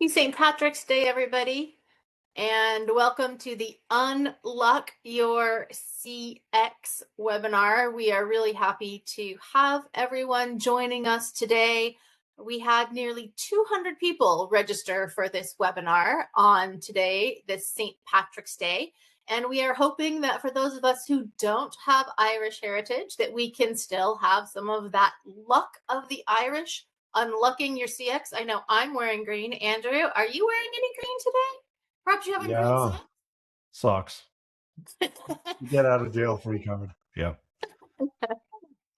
Happy St. Patrick's Day, everybody, and welcome to the UnLuck Your CX webinar. We are really happy to have everyone joining us today. We had nearly 200 people register for this webinar on today, this St. Patrick's Day. And we are hoping that for those of us who don't have Irish heritage, that we can still have some of that luck of the Irish unlocking your CX. I know I'm wearing green. Andrew, are you wearing any green today? Perhaps you have a green Yeah, sucks. You get out of jail free card. Yeah.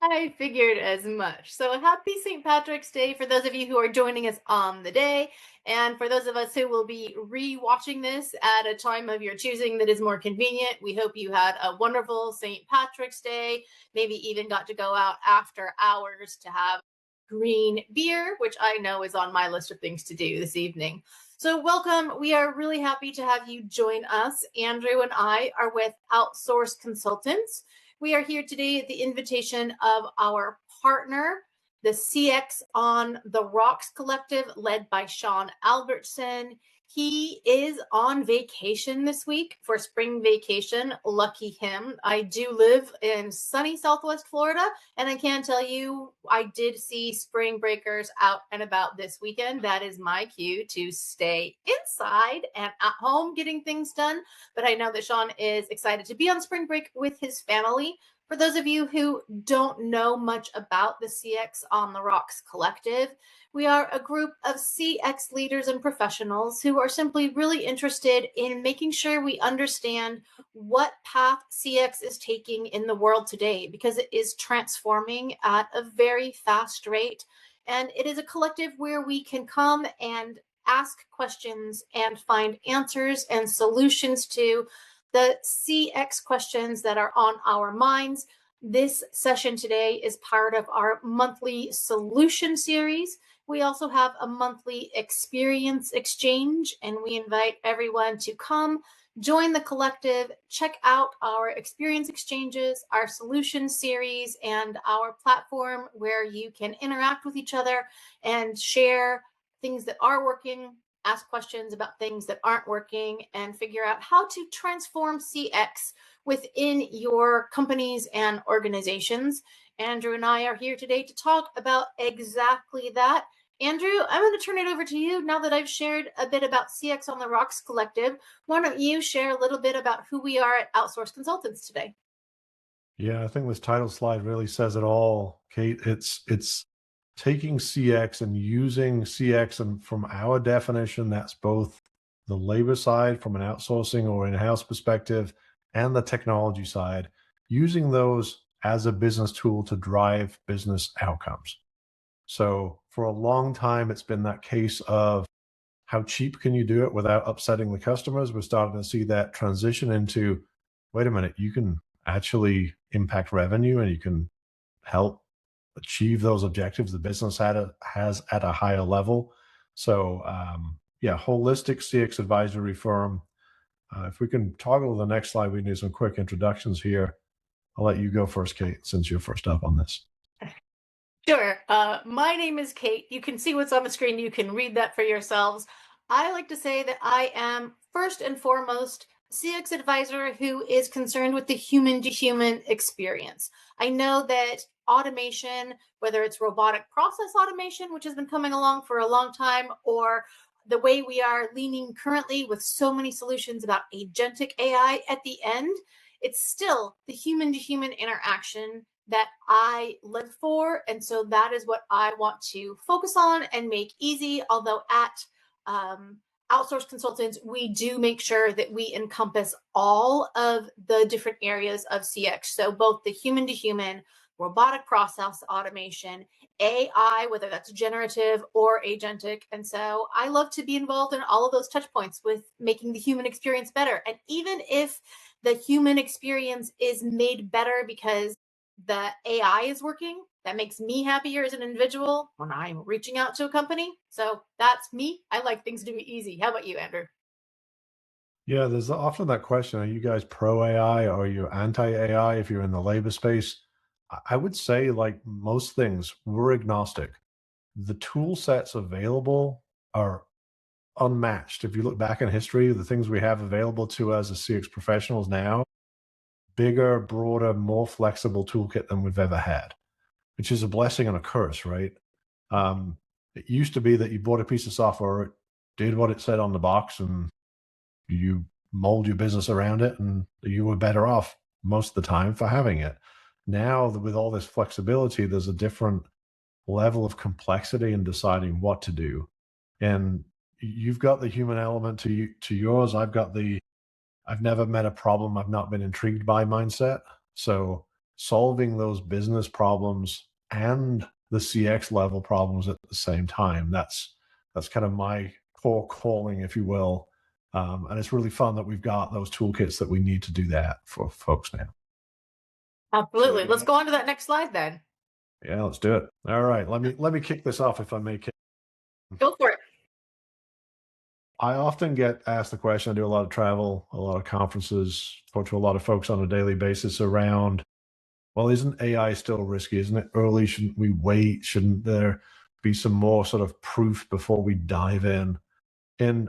I figured as much. So happy St. Patrick's Day for those of you who are joining us on the day. And for those of us who will be re-watching this at a time of your choosing that is more convenient, we hope you had a wonderful St. Patrick's Day, maybe even got to go out after hours to have green beer, which I know is on my list of things to do this evening. So welcome. We are really happy to have you join us. Andrew and I are with Outsource Consultants. We are here today at the invitation of our partner, the CX on the Rocks Collective, led by Sean Albertson. He is on vacation this week for spring vacation. Lucky him. I do live in sunny Southwest Florida, and I can tell you I did see spring breakers out and about this weekend. That is my cue to stay inside and at home getting things done. But I know that Sean is excited to be on spring break with his family. For those of you who don't know much about the CX on the Rocks Collective, we are a group of CX leaders and professionals who are simply really interested in making sure we understand what path CX is taking in the world today, because it is transforming at a very fast rate. And it is a collective where we can come and ask questions and find answers and solutions to the CX questions that are on our minds. This session today is part of our monthly solution series. We also have a monthly experience exchange, and we invite everyone to come join the collective, check out our experience exchanges, our solution series, and our platform where you can interact with each other and share things that are working, ask questions about things that aren't working, and figure out how to transform CX within your companies and organizations. Andrew and I are here today to talk about exactly that. Andrew, I'm going to turn it over to you now that I've shared a bit about CX on the Rocks Collective. Why don't you share a little bit about who we are at Outsource Consultants today? Yeah, I think this title slide really says it all, Kate. It's taking CX and using CX, and from our definition, that's both the labor side from an outsourcing or in-house perspective and the technology side, using those as a business tool to drive business outcomes. So for a long time, it's been that case of how cheap can you do it without upsetting the customers? We're starting to see that transition into, wait a minute, you can actually impact revenue and you can help achieve those objectives the business has at a higher level. So yeah, holistic CX advisory firm. If we can toggle to the next slide, we need some quick introductions here. I'll let you go first, Kate, since you're first up on this. Sure. My name is Kate. You can see what's on the screen. You can read that for yourselves. I like to say that I am first and foremost CX advisor who is concerned with the human to human experience. I know that automation, whether it's robotic process automation, which has been coming along for a long time, or the way we are leaning currently with so many solutions about agentic AI at the end, it's still the human to human interaction that I live for. And so that is what I want to focus on and make easy. Although at Outsource Consultants, we do make sure that we encompass all of the different areas of CX. So both the human to human, robotic process automation, AI, whether that's generative or agentic. And so I love to be involved in all of those touch points with making the human experience better. And even if the human experience is made better because the AI is working, that makes me happier as an individual when I'm reaching out to a company. So that's me. I like things to be easy. How about you, Andrew? Yeah, there's often that question, are you guys pro AI or are you anti AI if you're in the labor space? I would say, like most things, we're agnostic. The tool sets available are unmatched. If you look back in history, the things we have available to us as CX professionals now, bigger, broader, more flexible toolkit than we've ever had, which is a blessing and a curse, right? Um, it used to be that you bought a piece of software, it did what it said on the box, and you mold your business around it, and you were better off most of the time for having it. Now, with all this flexibility, there's a different level of complexity in deciding what to do. And you've got the human element to yours. I've never met a problem I've not been intrigued by mindset. So solving those business problems and the CX level problems at the same time, that's kind of my core calling, if you will. And it's really fun that we've got those toolkits that we need to do that for folks now. Absolutely. Let's go on to that next slide then. Yeah, let's do it. All right, let me kick this off if I may. Go for it. I often get asked the question. I do a lot of travel, a lot of conferences, talk to a lot of folks on a daily basis around, well, isn't AI still risky? Isn't it early? Shouldn't we wait? Shouldn't there be some more sort of proof before we dive in? And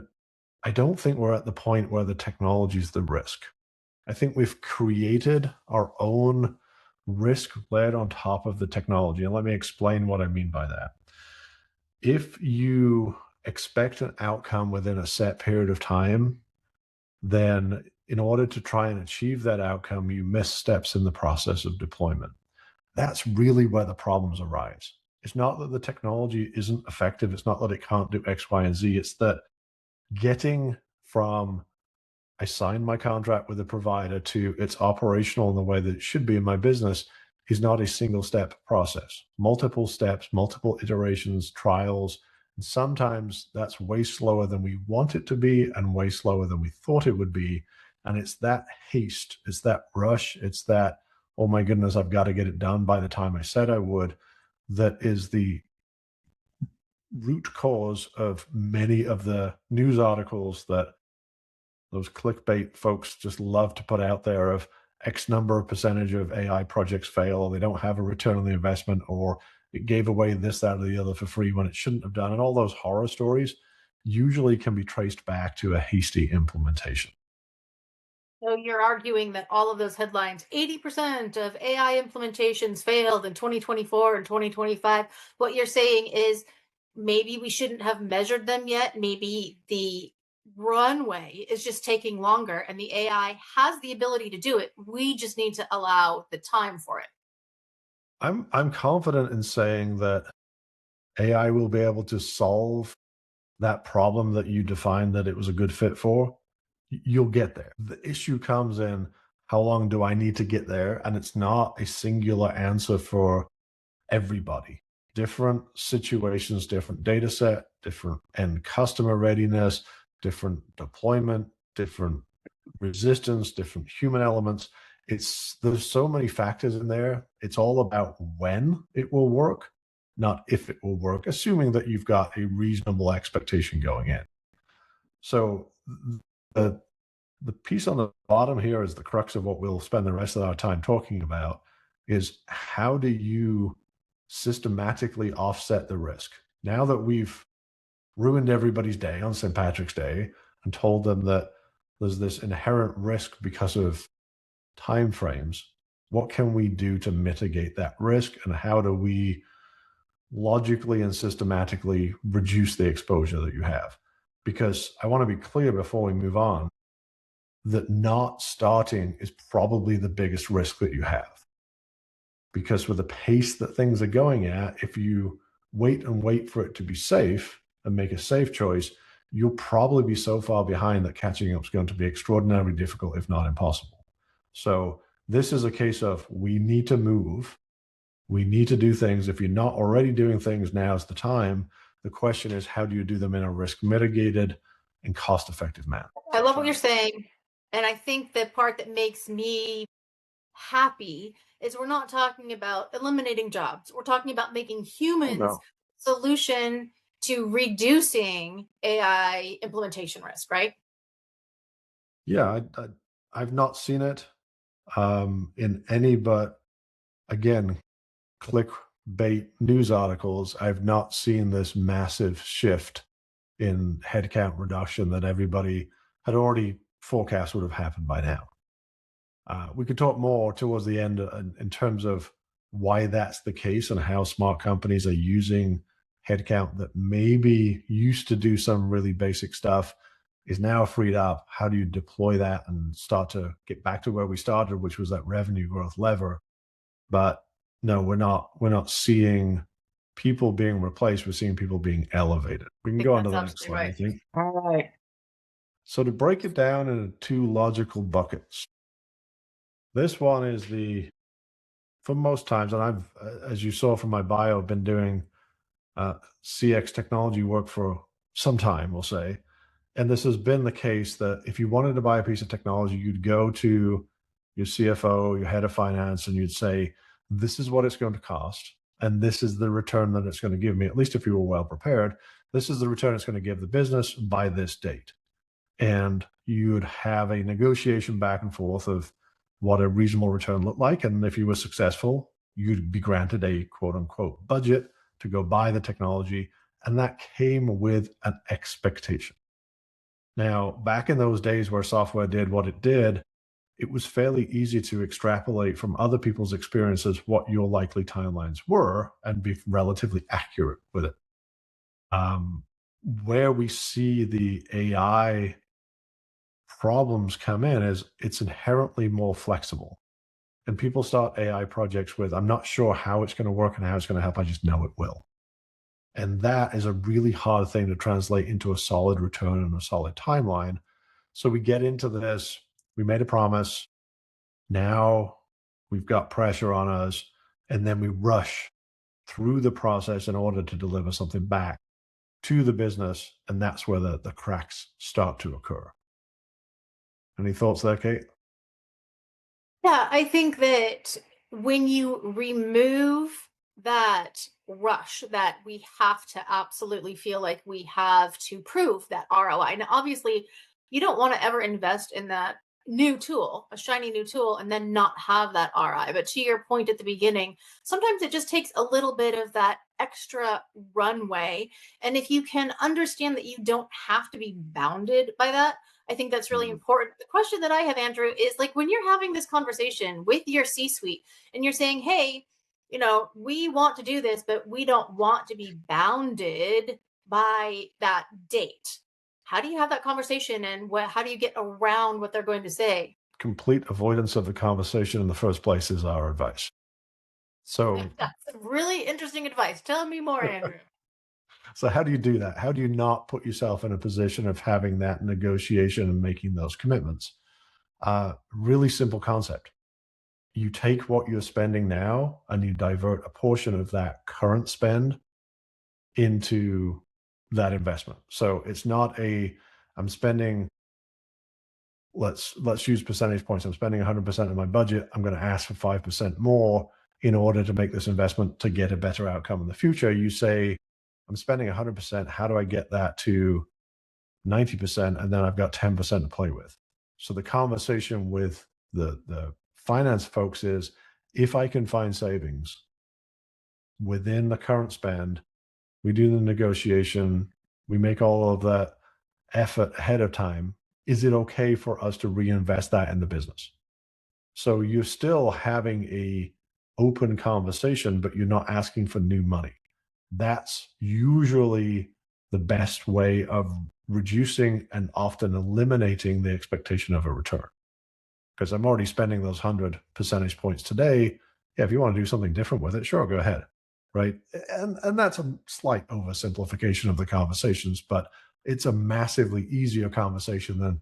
I don't think we're at the point where the technology is the risk. I think we've created our own risk layered on top of the technology. And let me explain what I mean by that. If you expect an outcome within a set period of time, then in order to try and achieve that outcome, you miss steps in the process of deployment. That's really where the problems arise. It's not that the technology isn't effective. It's not that it can't do X, Y, and Z. It's that getting from I signed my contract with the provider to it's operational in the way that it should be in my business is not a single step process. Multiple steps, multiple iterations, trials. And sometimes that's way slower than we want it to be and way slower than we thought it would be. And it's that haste, it's that rush, it's that, oh my goodness, I've got to get it done by the time I said I would, that is the root cause of many of the news articles that those clickbait folks just love to put out there of X number of percentage of AI projects fail, or they don't have a return on the investment, or it gave away this, that, or the other for free when it shouldn't have done. And all those horror stories usually can be traced back to a hasty implementation. So you're arguing that all of those headlines, 80% of AI implementations failed in 2024 and 2025. What you're saying is maybe we shouldn't have measured them yet. Maybe the runway is just taking longer and the AI has the ability to do it. We just need to allow the time for it. I'm confident in saying that AI will be able to solve that problem that you defined that it was a good fit for. You'll get there. The issue comes in, how long do I need to get there? And it's not a singular answer for everybody. Different situations, different data set, different end customer readiness, different deployment, different resistance, different human elements. There's so many factors in there. It's all about when it will work, not if it will work, assuming that you've got a reasonable expectation going in. So the the piece on the bottom here is the crux of what we'll spend the rest of our time talking about is how do you systematically offset the risk? Now that we've ruined everybody's day on St. Patrick's Day and told them that there's this inherent risk because of time frames, what can we do to mitigate that risk, and how do we logically and systematically reduce the exposure that you have? Because I want to be clear before we move on that not starting is probably the biggest risk that you have. Because with the pace that things are going at, if you wait for it to be safe and make a safe choice, you'll probably be so far behind that catching up is going to be extraordinarily difficult, if not impossible. So this is a case of we need to move. We need to do things. If you're not already doing things, now's the time. The question is, how do you do them in a risk mitigated and cost effective manner? I love what you're saying. And I think the part that makes me happy is we're not talking about eliminating jobs. We're talking about making Oh, humans no. solution to reducing AI implementation risk, right? Yeah, I've not seen it in any but, again, clickbait news articles. I've not seen this massive shift in headcount reduction that everybody had already forecast would have happened by now. We could talk more towards the end in terms of why that's the case and how smart companies are using headcount that maybe used to do some really basic stuff is now freed up. How do you deploy that and start to get back to where we started, which was that revenue growth lever? But no, we're not seeing people being replaced. We're seeing people being elevated. We I can think go on to that's the next absolutely slide, I right. think. All right. So to break it down into two logical buckets, this one is for most times, and I've, as you saw from my bio, been doing CX technology work for some time, we'll say. And this has been the case that if you wanted to buy a piece of technology, you'd go to your CFO, your head of finance, and you'd say, this is what it's going to cost. And this is the return that it's going to give me, at least if you were well prepared. This is the return it's going to give the business by this date. And you'd have a negotiation back and forth of what a reasonable return looked like. And if you were successful, you'd be granted a quote unquote budget to go buy the technology. And that came with an expectation. Now, back in those days where software did what it did, it was fairly easy to extrapolate from other people's experiences what your likely timelines were and be relatively accurate with it. Um, where we see the AI problems come in is it's inherently more flexible. And people start AI projects with, I'm not sure how it's going to work and how it's going to help. I just know it will. And that is a really hard thing to translate into a solid return and a solid timeline. So we get into this, we made a promise. Now we've got pressure on us. And then we rush through the process in order to deliver something back to the business. And that's where the cracks start to occur. Any thoughts there, Kate? Yeah, I think that when you remove that rush that we have to absolutely feel like we have to prove that ROI. Now, obviously, you don't want to ever invest in that new tool, a shiny new tool, and then not have that ROI. But to your point at the beginning, sometimes it just takes a little bit of that extra runway. And if you can understand that you don't have to be bounded by that, I think that's really Mhm. important. The question that I have, Andrew, is like when you're having this conversation with your C suite and you're saying, hey, we want to do this, but we don't want to be bounded by that date. How do you have that conversation and how do you get around what they're going to say? Complete avoidance of the conversation in the first place is our advice. So, That's really interesting advice. Tell me more, Andrew. so how do you do that? How do you not put yourself in a position of having that negotiation and making those commitments? Really simple concept. You take what you're spending now and you divert a portion of that current spend into that investment. So it's not I'm spending, let's use percentage points. I'm spending 100% of my budget. I'm going to ask for 5% more in order to make this investment to get a better outcome in the future. You say, I'm spending 100%. How do I get that to 90%? And then I've got 10% to play with. So the conversation with the finance folks is, if I can find savings within the current spend, we do the negotiation, we make all of that effort ahead of time. Is it okay for us to reinvest that in the business? So you're still having a open conversation, but you're not asking for new money. That's usually the best way of reducing and often eliminating the expectation of a return. Because I'm already spending those 100 percentage points today. Yeah, if you want to do something different with it, sure, go ahead. Right. And that's a slight oversimplification of the conversations, but it's a massively easier conversation than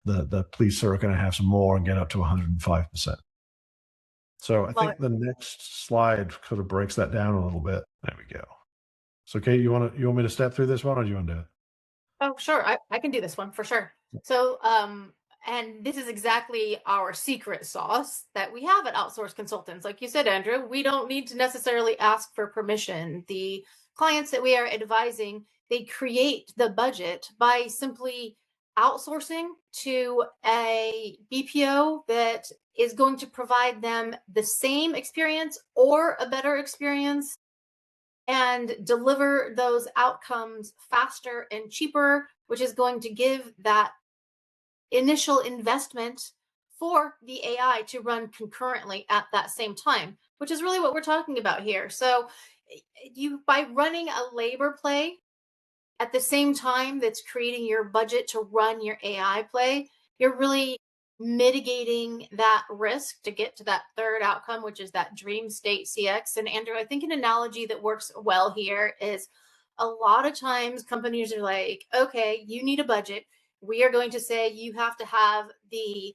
the please sir, can I have some more and get up to 105%. So I Love it. think the next slide sort of breaks that down a little bit. There we go. So Kate, you want me to step through this one or do you want to do it? Oh, sure. I can do this one for sure. So, and this is exactly our secret sauce that we have at Outsource Consultants. Like you said, Andrew, we don't need to necessarily ask for permission. The clients that we are advising, they create the budget by simply outsourcing to a BPO that is going to provide them the same experience or a better experience and deliver those outcomes faster and cheaper, which is going to give that initial investment for the AI to run concurrently at that same time, which is really what we're talking about here. So, you by running a labor play at the same time that's creating your budget to run your AI play, you're really mitigating that risk to get to that third outcome, which is that dream state CX. And Andrew, I think an analogy that works well here is a lot of times companies are like, okay, you need a budget. We are going to say you have to have the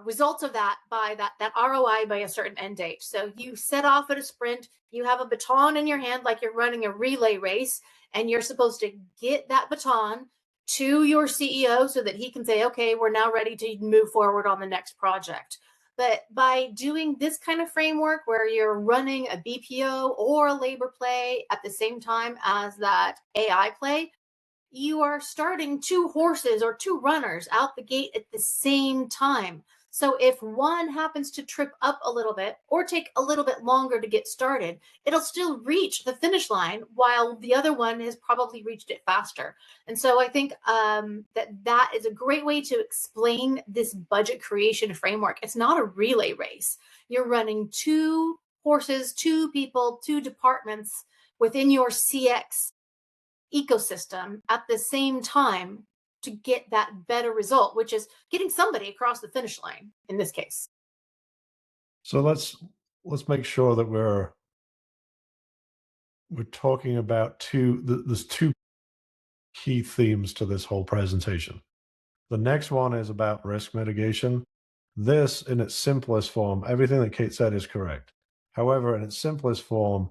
results of that by that ROI by a certain end date. So you set off at a sprint, you have a baton in your hand like you're running a relay race, and you're supposed to get that baton to your CEO so that he can say, okay, we're now ready to move forward on the next project. But by doing this kind of framework where you're running a BPO or a labor play at the same time as that AI play, you are starting two horses or two runners out the gate at the same time. So if one happens to trip up a little bit or take a little bit longer to get started, it'll still reach the finish line while the other one has probably reached it faster. And so I think that is a great way to explain this budget creation framework. It's not a relay race. You're running two horses, two people, two departments within your CX ecosystem at the same time to get that better result, which is getting somebody across the finish line in this case. So let's make sure that we're talking about there's two key themes to this whole presentation. The next one is about risk mitigation. This, in its simplest form, everything that Kate said is correct. However, in its simplest form,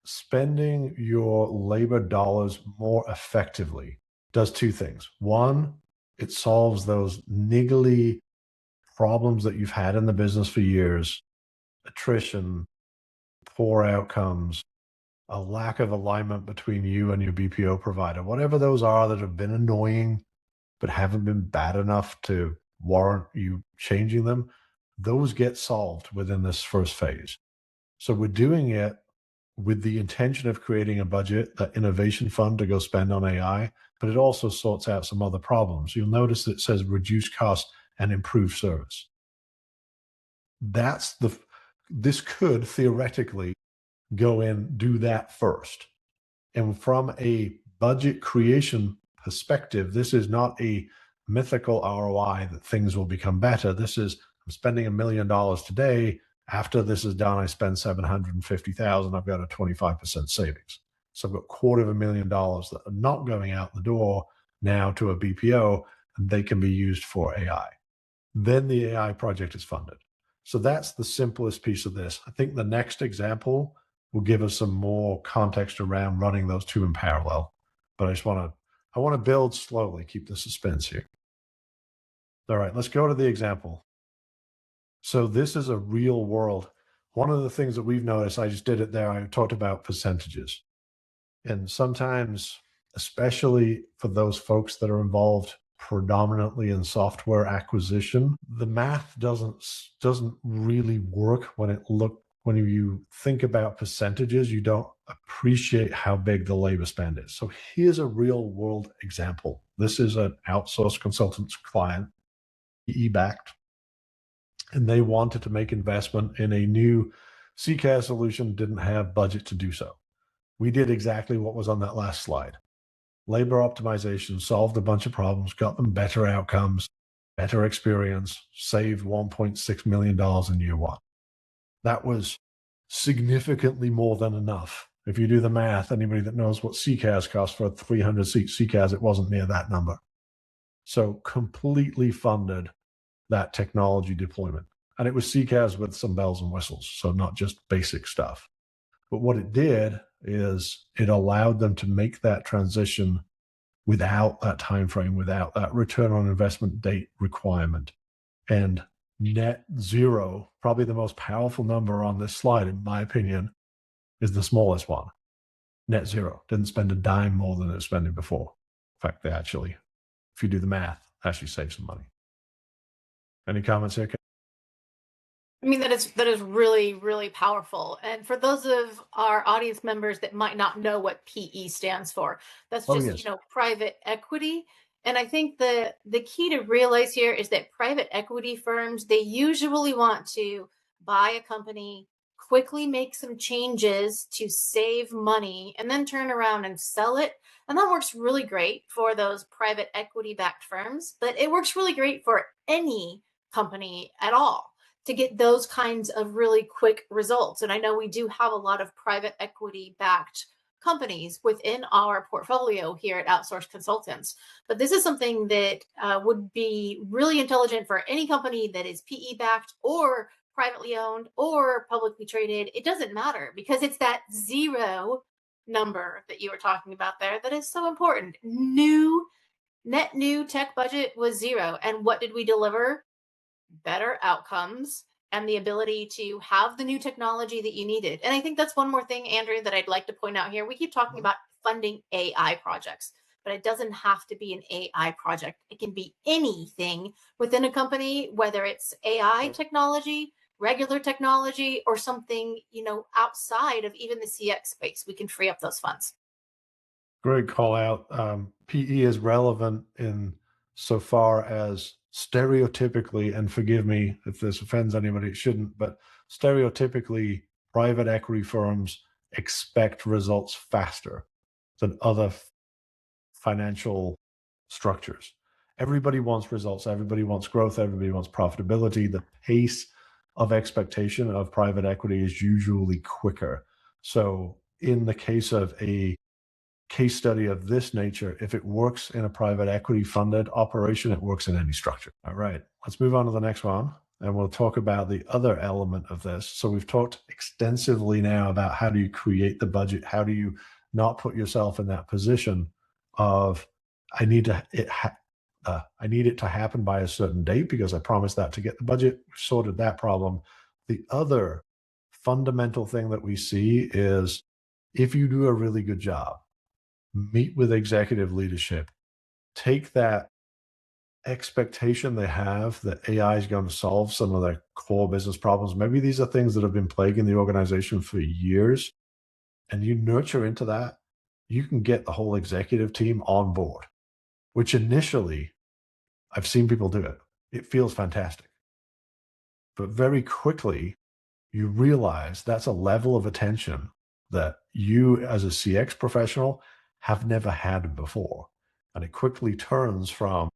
spending your labor dollars more effectively does two things. One, it solves those niggly problems that you've had in the business for years: attrition, poor outcomes, a lack of alignment between you and your BPO provider, whatever those are that have been annoying but haven't been bad enough to warrant you changing them. Those get solved within this first phase. So we're doing it with the intention of creating a budget, that innovation fund to go spend on AI, but it also sorts out some other problems. You'll notice that it says reduce cost and improve service. This could theoretically go in, do that first. And from a budget creation perspective, this is not a mythical ROI that things will become better. This is, I'm spending $1 million today. After this is done, I spend 750,000. I've got a 25% savings. So I've got $250,000 that are not going out the door now to a BPO, and they can be used for AI. Then the AI project is funded. So that's the simplest piece of this. I think the next example will give us some more context around running those two in parallel. But I want to build slowly, keep the suspense here. All right, let's go to the example. So this is a real world. One of the things that we've noticed, I just did it there, I talked about percentages. And sometimes, especially for those folks that are involved predominantly in software acquisition, the math doesn't really work when you think about percentages. You don't appreciate how big the labor spend is. So here's a real world example. This is an outsourced consultant's client, PE-backed, and they wanted to make investment in a new CCaaS solution, didn't have budget to do so. We did exactly what was on that last slide. Labor optimization, solved a bunch of problems, got them better outcomes, better experience, saved $1.6 million in year one. That was significantly more than enough. If you do the math, anybody that knows what CCaaS costs for a 300-seat CCaaS, it wasn't near that number. So completely funded that technology deployment. And it was CCaaS with some bells and whistles, so not just basic stuff. But what it did is it allowed them to make that transition without that time frame, without that return on investment date requirement. And net zero, probably the most powerful number on this slide, in my opinion, is the smallest one. Net zero. Didn't spend a dime more than it was spending before. In fact, they actually, if you do the math, actually save some money. Any comments here? I mean, that is really, really powerful. And for those of our audience members that might not know what PE stands for, that's Oh, just, yes. private equity. And I think the key to realize here is that private equity firms, they usually want to buy a company, quickly make some changes to save money, and then turn around and sell it. And that works really great for those private equity backed firms, but it works really great for any company at all to get those kinds of really quick results. And I know we do have a lot of private equity backed companies within our portfolio here at Outsource Consultants. But this is something that would be really intelligent for any company that is PE backed or privately owned or publicly traded. It doesn't matter because it's that zero number that you were talking about there that is so important. Net new tech budget was zero. And what did we deliver? Better outcomes and the ability to have the new technology that you needed. And I think that's one more thing, Andrew, that I'd like to point out here. We keep talking Mhm. about funding AI projects, but it doesn't have to be an AI project. It can be anything within a company, whether it's AI technology, regular technology, or something, outside of even the CX space. We can free up those funds. Great call out. PE is relevant in so far as stereotypically, and forgive me if this offends anybody, it shouldn't, but stereotypically, private equity firms expect results faster than other financial structures. Everybody wants results, everybody wants growth, everybody wants profitability. The pace of expectation of private equity is usually quicker. So, in the case of a case study of this nature, if it works in a private equity funded operation, it works in any structure. All right, let's move on to the next one. And we'll talk about the other element of this. So we've talked extensively now about how do you create the budget? How do you not put yourself in that position of I need to I need it to happen by a certain date because I promised that to get the budget. We've sorted that problem. The other fundamental thing that we see is if you do a really good job, meet with executive leadership, take that expectation they have that AI is going to solve some of their core business problems. Maybe these are things that have been plaguing the organization for years, and you nurture into that, you can get the whole executive team on board, which initially I've seen people do it. It feels fantastic. But very quickly, you realize that's a level of attention that you, as a CX professional, have never had before. And it quickly turns from,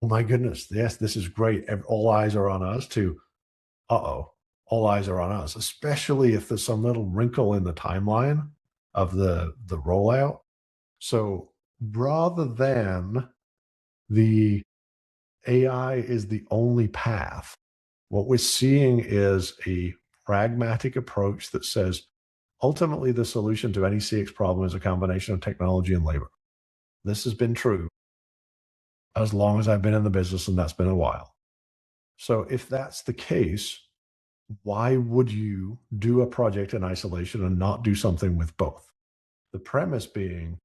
oh my goodness, yes, this is great. All eyes are on us to, uh oh, all eyes are on us, especially if there's some little wrinkle in the timeline of the rollout. So rather than the AI is the only path, what we're seeing is a pragmatic approach that says ultimately the solution to any CX problem is a combination of technology and labor. This has been true as long as I've been in the business, and that's been a while. So if that's the case, why would you do a project in isolation and not do something with both? The premise being,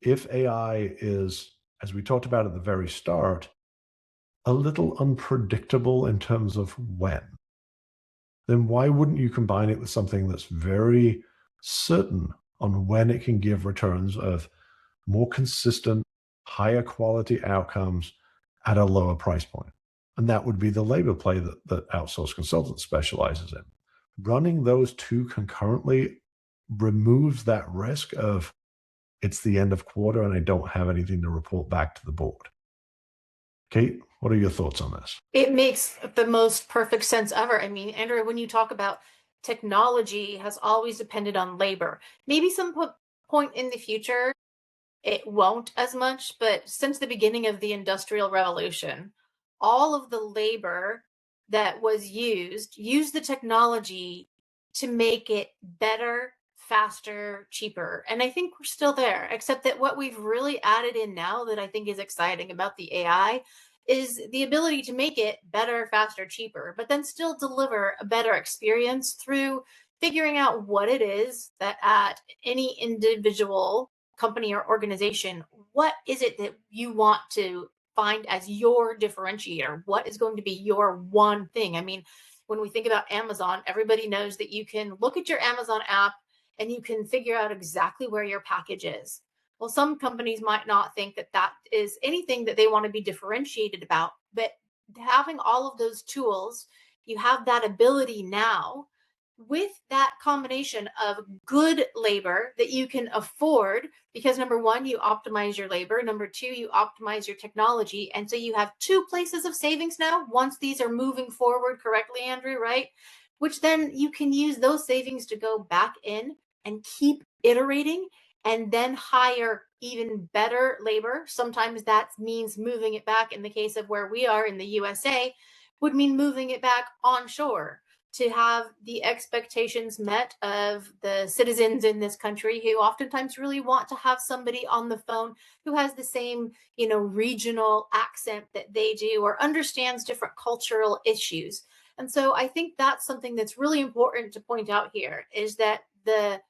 if AI is, as we talked about at the very start, a little unpredictable in terms of when, then why wouldn't you combine it with something that's very certain on when it can give returns of more consistent, higher quality outcomes at a lower price point? And that would be the labor play that Outsource Consultant specializes in. Running those two concurrently removes that risk of it's the end of quarter and I don't have anything to report back to the board. Kate, what are your thoughts on this? It makes the most perfect sense ever. I mean, Andrew, when you talk about technology has always depended on labor, maybe point in the future, it won't as much, but since the beginning of the Industrial Revolution, all of the labor that was used the technology to make it better, faster, cheaper. And I think we're still there, except that what we've really added in now that I think is exciting about the AI is the ability to make it better, faster, cheaper, but then still deliver a better experience through figuring out what it is that at any individual company or organization, what is it that you want to find as your differentiator? What is going to be your one thing? I mean, when we think about Amazon, everybody knows that you can look at your Amazon app and you can figure out exactly where your package is. Well, some companies might not think that that is anything that they want to be differentiated about, but having all of those tools, you have that ability now with that combination of good labor that you can afford because number one, you optimize your labor. Number two, you optimize your technology. And so you have two places of savings now once these are moving forward correctly, Andrew, right? Which then you can use those savings to go back in and keep iterating and then hire even better labor. Sometimes that means moving it back in the case of where we are in the USA, would mean moving it back onshore to have the expectations met of the citizens in this country who oftentimes really want to have somebody on the phone who has the same, regional accent that they do or understands different cultural issues. And so I think that's something that's really important to point out here is that the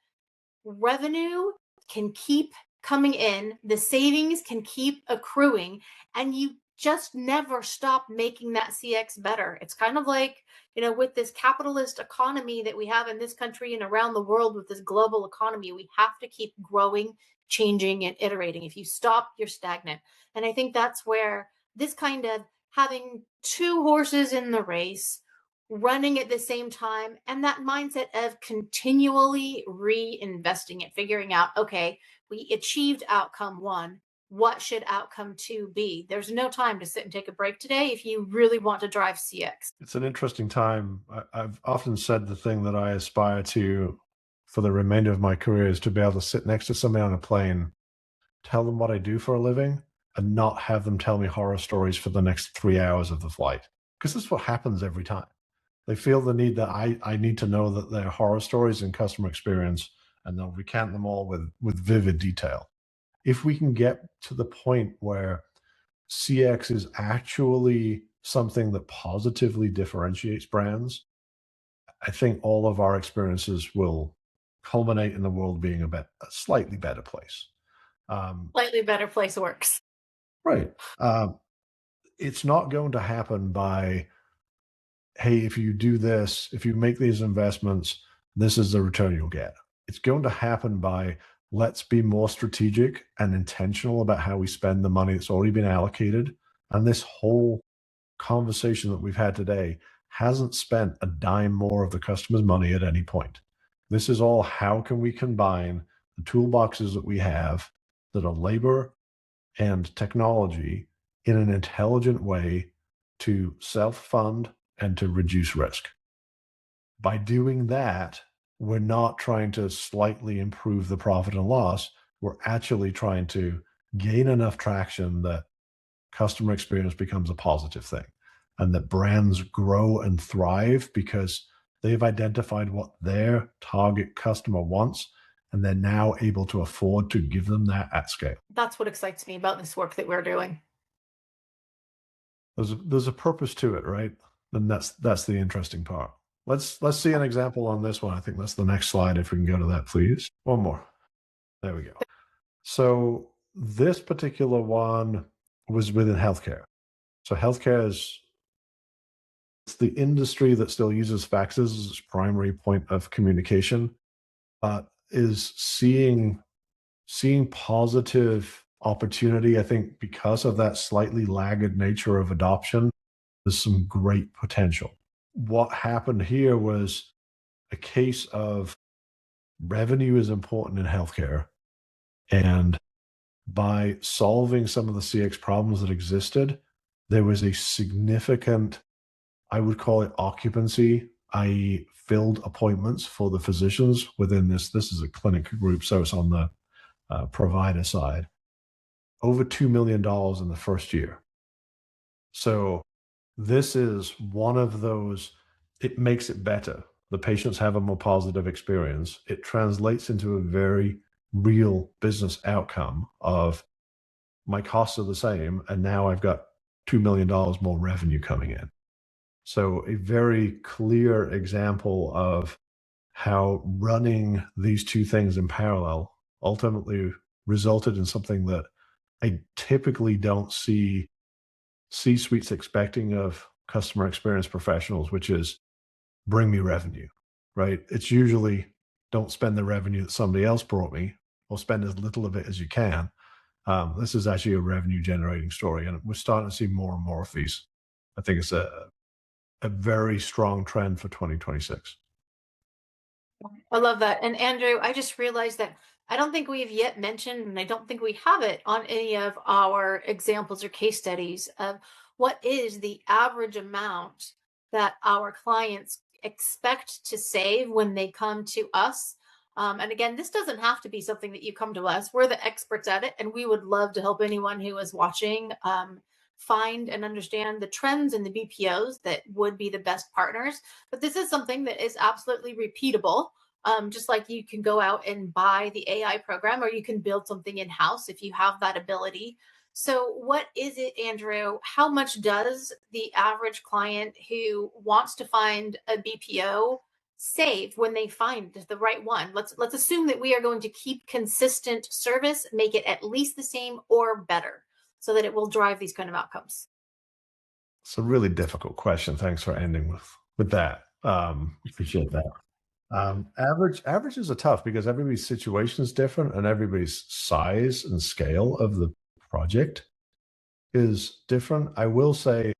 revenue can keep coming in, the savings can keep accruing, and you just never stop making that CX better. It's kind of like, with this capitalist economy that we have in this country and around the world with this global economy, we have to keep growing, changing, and iterating. If you stop, you're stagnant. And I think that's where this kind of having two horses in the race running at the same time and that mindset of continually reinvesting it, figuring out, okay, we achieved outcome one, what should outcome two be? There's no time to sit and take a break today if you really want to drive CX. It's an interesting time. I've often said the thing that I aspire to for the remainder of my career is to be able to sit next to somebody on a plane, tell them what I do for a living, and not have them tell me horror stories for the next 3 hours of the flight. Because this is what happens every time. They feel the need that I need to know that they're horror stories in customer experience, and they'll recount them all with vivid detail. If we can get to the point where CX is actually something that positively differentiates brands, I think all of our experiences will culminate in the world being a slightly better place. Slightly better place works. Right. It's not going to happen by, hey, if you do this, if you make these investments, this is the return you'll get. It's going to happen by, let's be more strategic and intentional about how we spend the money that's already been allocated. And this whole conversation that we've had today hasn't spent a dime more of the customer's money at any point. This is all, how can we combine the toolboxes that we have that are labor and technology in an intelligent way to self-fund and to reduce risk. By doing that, we're not trying to slightly improve the profit and loss. We're actually trying to gain enough traction that customer experience becomes a positive thing and that brands grow and thrive because they've identified what their target customer wants and they're now able to afford to give them that at scale. That's what excites me about this work that we're doing. There's a purpose to it, right? And that's the interesting part. Let's see an example on this one. I think that's the next slide. If we can go to that, please. One more. There we go. So this particular one was within healthcare. So healthcare it's the industry that still uses faxes as its primary point of communication, but is seeing positive opportunity. I think because of that slightly laggard nature of adoption, there's some great potential. What happened here was a case of revenue is important in healthcare. And by solving some of the CX problems that existed, there was a significant, I would call it occupancy, i.e. filled appointments for the physicians within this. This is a clinic group, so it's on the provider side. Over $2 million in the first year. So this is one of those, it makes it better. The patients have a more positive experience. It translates into a very real business outcome of my costs are the same, and now I've got $2 million more revenue coming in. So a very clear example of how running these two things in parallel ultimately resulted in something that I typically don't see C-suites expecting of customer experience professionals, which is bring me revenue, right? It's usually don't spend the revenue that somebody else brought me, or spend as little of it as you can. This is actually a revenue generating story, and we're starting to see more and more of these. I think it's a very strong trend for 2026. I love that. And Andrew, I just realized that I don't think we've yet mentioned, and I don't think we have it on any of our examples or case studies of what is the average amount that our clients expect to save when they come to us. And again, this doesn't have to be something that you come to us. We're the experts at it, and we would love to help anyone who is watching find and understand the trends in the BPOs that would be the best partners. But this is something that is absolutely repeatable. Just like you can go out and buy the AI program, or you can build something in house if you have that ability. So, what is it, Andrew? How much does the average client who wants to find a BPO save when they find the right one? Let's assume that we are going to keep consistent service, make it at least the same or better, so that it will drive these kind of outcomes. It's a really difficult question. Thanks for ending with that. Appreciate that. Averages are tough because everybody's situation is different, and everybody's size and scale of the project is different. I will say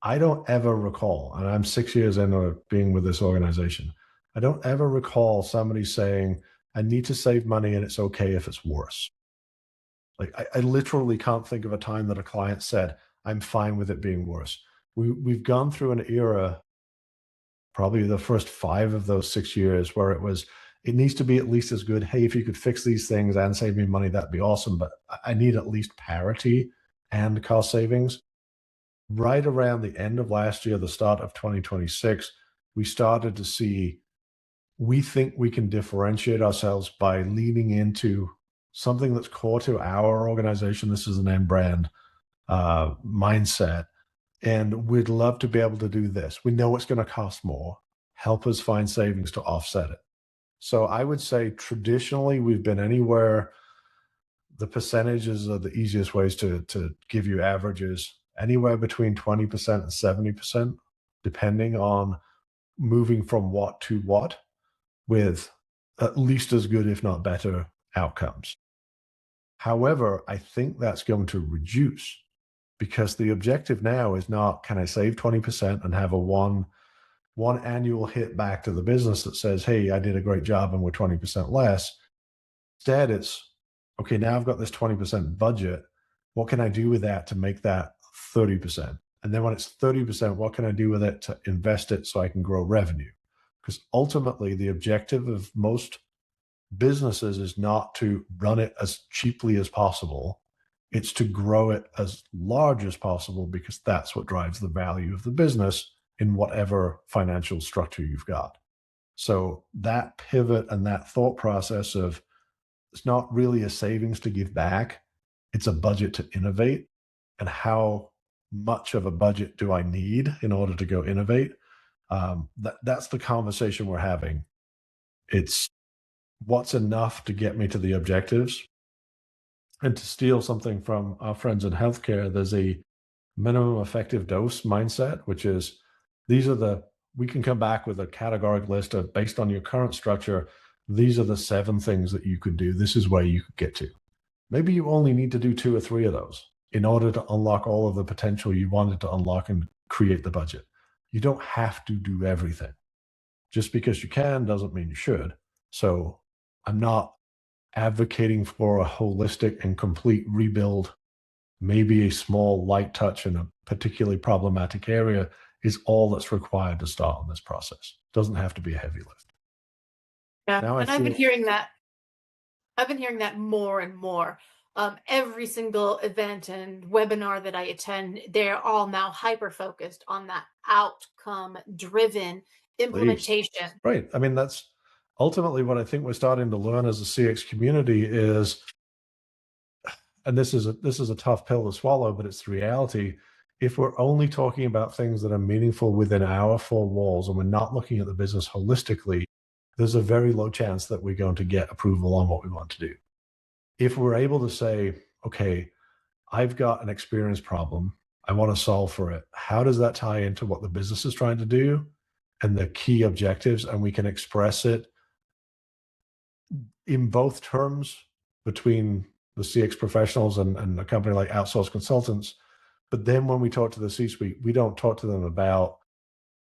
I don't ever recall, and I'm 6 years into being with this organization, I don't ever recall somebody saying, I need to save money and it's okay if it's worse. Like I literally can't think of a time that a client said, I'm fine with it being worse. We've gone through an era, probably the first 5 of those 6 years, where it needs to be at least as good. Hey, if you could fix these things and save me money, that'd be awesome. But I need at least parity and cost savings. Right around the end of last year, the start of 2026, we started to see, we think we can differentiate ourselves by leaning into something that's core to our organization. This is an M brand mindset. And we'd love to be able to do this. We know it's going to cost more. Help us find savings to offset it. So I would say traditionally we've been anywhere, the percentages are the easiest ways to give you averages, anywhere between 20% and 70%, depending on moving from what to what, with at least as good, if not better, outcomes. However, I think that's going to reduce, because the objective now is not, can I save 20% and have a one annual hit back to the business that says, hey, I did a great job and we're 20% less. Instead, it's, okay, now I've got this 20% budget. What can I do with that to make that 30%? And then when it's 30%, what can I do with it to invest it so I can grow revenue? Because ultimately, the objective of most businesses is not to run it as cheaply as possible. It's to grow it as large as possible, because that's what drives the value of the business in whatever financial structure you've got. So that pivot and that thought process of, it's not really a savings to give back, it's a budget to innovate. And how much of a budget do I need in order to go innovate? That's the conversation we're having. It's what's enough to get me to the objectives. And to steal something from our friends in healthcare, there's a minimum effective dose mindset, which is, we can come back with a categoric list of, based on your current structure, these are the 7 things that you could do. This is where you could get to. Maybe you only need to do 2 or 3 of those in order to unlock all of the potential you wanted to unlock and create the budget. You don't have to do everything. Just because you can doesn't mean you should. So I'm not advocating for a holistic and complete rebuild. Maybe a small light touch in a particularly problematic area is all that's required to start on this process. Doesn't have to be a heavy lift. Yeah, Now and I've been hearing that. I've been hearing that more and more. Every single event and webinar that I attend, they're all now hyper focused on that outcome driven implementation. Right. I mean, that's ultimately what I think we're starting to learn as a CX community is, and this is a tough pill to swallow, but it's the reality. If we're only talking about things that are meaningful within our 4 walls, and we're not looking at the business holistically, there's a very low chance that we're going to get approval on what we want to do. If we're able to say, okay, I've got an experience problem, I want to solve for it. How does that tie into what the business is trying to do? and the key objectives, and we can express it in both terms between the CX professionals and a company like Outsource Consultants. But then when we talk to the C-suite, we don't talk to them about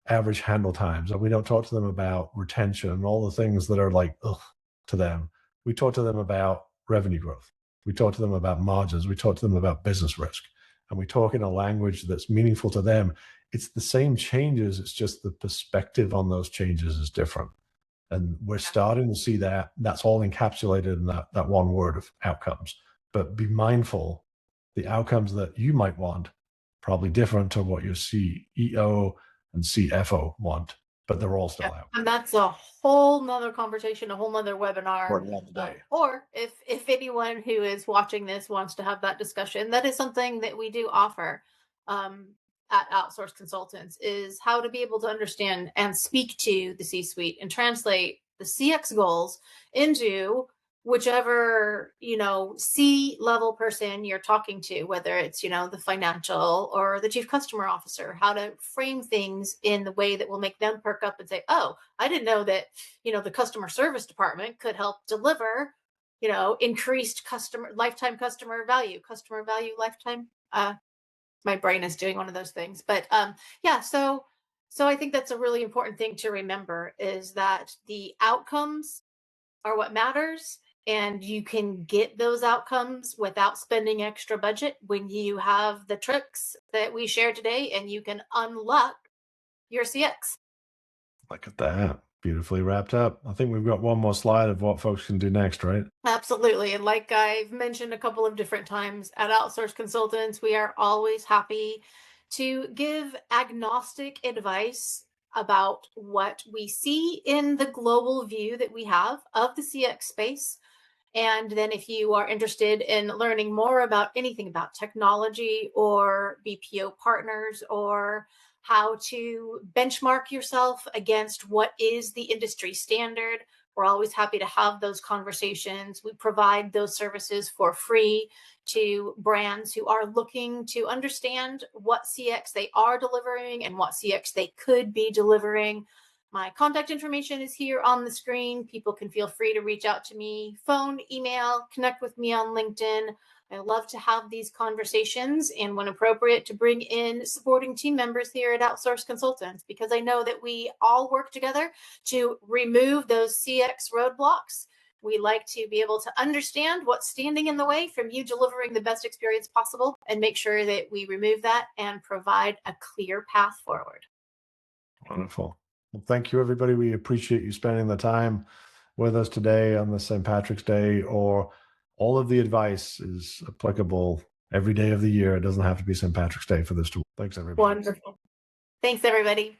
average handle times, and we don't talk to them about retention and all the things that are like ugh to them. We talk to them about revenue growth. We talk to them about margins. We talk to them about business risk, and we talk in a language that's meaningful to them. It's the same changes. It's just the perspective on those changes is different. And we're starting to see that that's all encapsulated in that one word of outcomes. But be mindful, the outcomes that you might want probably different to what your CEO and CFO want, but they're all still out. And that's a whole nother conversation, a whole nother webinar. For another day. Or if anyone who is watching this wants to have that discussion, that is something that we do offer at Outsource Consultants, is how to be able to understand and speak to the C-suite and translate the CX goals into whichever, C-level person you're talking to, whether it's, the financial or the chief customer officer, how to frame things in the way that will make them perk up and say, oh, I didn't know that, the customer service department could help deliver, increased lifetime customer value, lifetime. My brain is doing one of those things, but yeah, so I think that's a really important thing to remember, is that the outcomes are what matters, and you can get those outcomes without spending extra budget when you have the tricks that we shared today, and you can unlock your CX. Look at that. Beautifully wrapped up. I think we've got one more slide of what folks can do next, right? Absolutely. And like I've mentioned a couple of different times, at Outsource Consultants, we are always happy to give agnostic advice about what we see in the global view that we have of the CX space. And then if you are interested in learning more about anything about technology or BPO partners, or how to benchmark yourself against what is the industry standard, we're always happy to have those conversations. We provide those services for free to brands who are looking to understand what CX they are delivering and what CX they could be delivering. My contact information is here on the screen. People can feel free to reach out to me, phone, email, connect with me on LinkedIn. I love to have these conversations, and when appropriate, to bring in supporting team members here at Outsource Consultants, because I know that we all work together to remove those CX roadblocks. We like to be able to understand what's standing in the way from you delivering the best experience possible, and make sure that we remove that and provide a clear path forward. Wonderful. Well, thank you, everybody. We appreciate you spending the time with us today on the St. Patrick's Day, or all of the advice is applicable every day of the year. It doesn't have to be St. Patrick's Day for this to work. Thanks, everybody. Wonderful. Thanks, everybody.